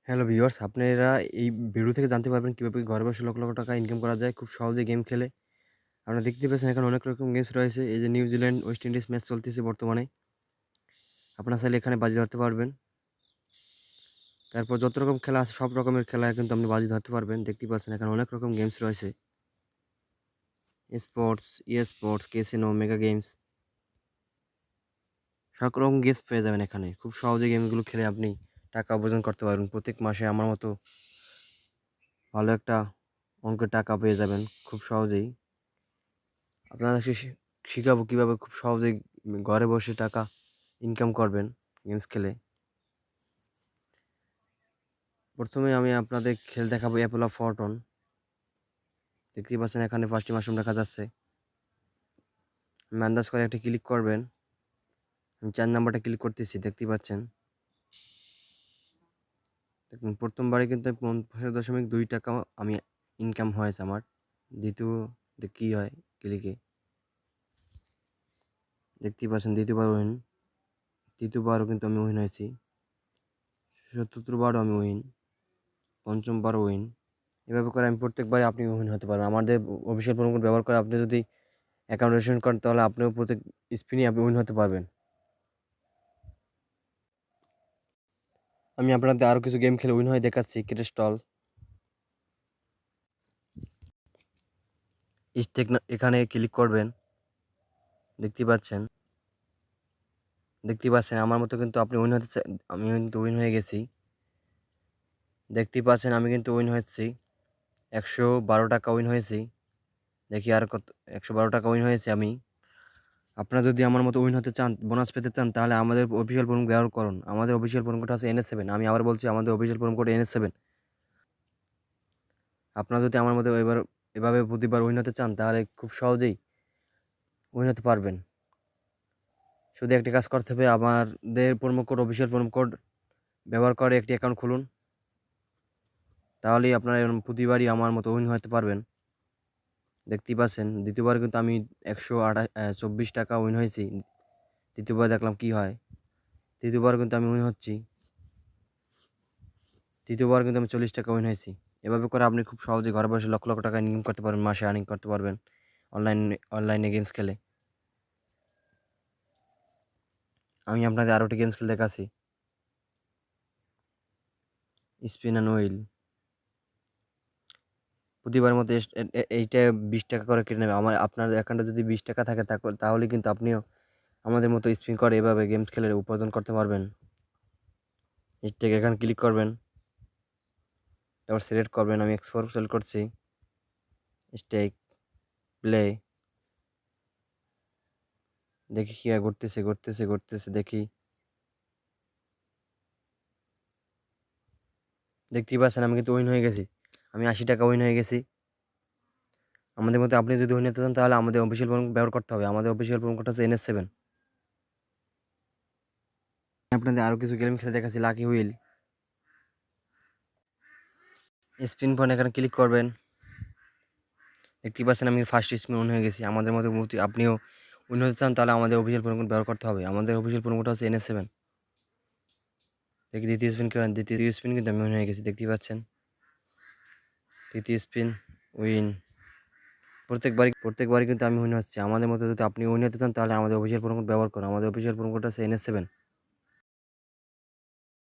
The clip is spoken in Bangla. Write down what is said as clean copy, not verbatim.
হ্যালো ভিউয়ার্স, আপনারা এই ভিডিও থেকে জানতে পারবেন কীভাবে ঘরে বসে লক্ষ, লক্ষ টাকা ইনকাম করা যায় খুব সহজে গেম খেলে। আপনারা দেখতে পাচ্ছেন এখানে অনেক রকম গেমস রয়েছে। এই যে নিউজিল্যান্ড ওয়েস্ট ইন্ডিজ ম্যাচ চলতেছে বর্তমানে। আপনারা চাইলে এখানে বাজি ধরতে পারবেন। তারপর যত রকম খেলা আছে সব রকমের খেলায় কিন্তু আপনি বাজি ধরতে পারবেন। দেখতেই পাচ্ছেন এখানে অনেক রকম গেমস রয়েছে। Sports, sports, casino, mega games সব রকম গেমস পেয়ে যাবেন এখানে। খুব সহজে গেমগুলো খেলে আপনি টাকা উপার্জন করতে পারবেন। প্রত্যেক মাসে আমার মতো ভালো একটা অঙ্কের টাকা পেয়ে যাবেন খুব সহজেই। আপনাদেরকে শিখাবো কীভাবে খুব সহজেই ঘরে বসে টাকা ইনকাম করবেন গেমস খেলে। প্রথমে আমি আপনাদের খেল দেখাবো অ্যাপেল অফ ফরটুন। দেখতেই পাচ্ছেন এখানে 5টি মাশরুম দেখা যাচ্ছে। আন্দাজ করে একটা ক্লিক করবেন। আমি 4 নাম্বারটা ক্লিক করতেছি, দেখতেই পাচ্ছেন। দেখুন প্রথমবারে কিন্তু ৫০.২ টাকা আমি ইনকাম হয়েছে আমার। দ্বিতীয়তে কী হয় ক্লিকে দেখতেই পাচ্ছেন, দ্বিতীয়বার উইন। তৃতীয়বারও কিন্তু আমি উইন হয়েছি। চতুর্থবারও আমি উইন। পঞ্চমবারও উইন। এভাবে করে আমি প্রত্যেকবারই আপনি উইন হতে পারবেন। আমাদের অফিসিয়াল প্রোমো কোড ব্যবহার করে আপনি যদি অ্যাকাউন্ট রেজিস্ট্রেশন করেন তাহলে আপনিও প্রত্যেক স্পিনই আপনি উইন হতে পারবেন। আমি আপনাদের আরও কিছু গেম খেলে উইন হয়ে দেখাচ্ছি। ক্রিস্টাল স্টেক এখানে ক্লিক করবেন। দেখতেই পাচ্ছেন আমার মতো কিন্তু আপনি উইন হতে আমি কিন্তু উইন হয়ে গেছি। দেখতেই পাচ্ছেন আমি কিন্তু উইন হয়েছি। ১১২ টাকা উইন হয়েছি। দেখি আর কত, ১১২ টাকা উইন হয়েছি আমি। আপনারা যদি আমার মতো উইন হতে চান, বোনাস পেতে চান তাহলে আমাদের অফিসিয়াল প্রোমো ব্যবহার করুন। আমাদের অফিসিয়াল প্রোমো কোড আছে NS7। আমি আবার বলছি আমাদের অফিসিয়াল প্রোমো কোড NS7। আপনারা যদি আমার মতো এভাবে প্রতিবার উইন হতে চান তাহলে খুব সহজেই উইন হতে পারবেন। শুধু একটি কাজ করতে হবে, আমাদের promo code official promo code ব্যবহার করে একটি অ্যাকাউন্ট খুলুন। তাহলেই আপনারা প্রতিবারই আমার মতো উইন হতে পারবেন। দেখতেই পাচ্ছেন দ্বিতীয়বার কিন্তু আমি ১২৪ টাকা উইন হয়েছি। তৃতীয়বার দেখলাম কি হয়। তৃতীয়বার কিন্তু আমি উইন হচ্ছি। তৃতীয়বার কিন্তু আমি 40 টাকা উইন হয়েছি। এভাবে করে আপনি খুব সহজে ঘরে বসে লক্ষ, লক্ষ টাকা ইনকাম করতে পারবেন, মাসে আর্নিং করতে পারবেন অনলাইনে গেমস খেলে। আমি আপনাদের আরও একটি গেমস খেলে দেখাচ্ছি। Spin and wheel. প্রতিবারের মতো এইটা 20 টাকা করে কেটে নেবে। আপনার অ্যাকাউন্টে যদি 20 টাকা থাকে তাহলে কিন্তু আপনিও আমাদের মতো স্পিন করে এভাবে গেমস খেলে উপার্জন করতে পারবেন। স্টেক এখানে ক্লিক করবেন। তারপর সিলেক্ট করবেন। আমি এক্সপোর্ট সিলেক্ট করছি। স্টেক প্লে। দেখি কি ঘুরতেছে দেখি। দেখতেই পাচ্ছেন আমি কিন্তু উইন হয়ে গেছি। আমি 80 টাকা উইন হয়ে গেছি। আমাদের মতো আপনি যদি উইন হতে চান তাহলে আমাদের অফিসিয়াল প্রোমো ব্যবহার করতে হবে। আমাদের অফিসিয়াল প্রোমো কোড হচ্ছে NS7। আপনাদের আরও কিছু গেম খেলে দেখাচ্ছি। Lucky wheel. স্পিন পয়েন্ট এখানে ক্লিক করবেন। দেখতেই পাচ্ছেন আমি ফার্স্ট স্পিন উইন হয়ে গেছি। আমাদের মতো আপনিও উইন হতে চান তাহলে আমাদের অফিসিয়াল প্রোমো কোড ব্যবহার করতে হবে। আমাদের অফিসিয়াল প্রোমো কোড হচ্ছে NS7। দেখি দ্বিতীয় স্পিন কিন্তু আমি উইন হয়ে গেছি। দেখতেই পাচ্ছেন তৃতীয় স্পিন উইন। প্রত্যেকবারই কিন্তু আমি উইন হচ্ছি। আমাদের মতো যদি আপনি উইন হতে চান তাহলে আমাদের অফিসিয়াল প্রোমো কোড ব্যবহার করুন। আমাদের অফিসিয়াল প্রোমো কোড আছে NS7।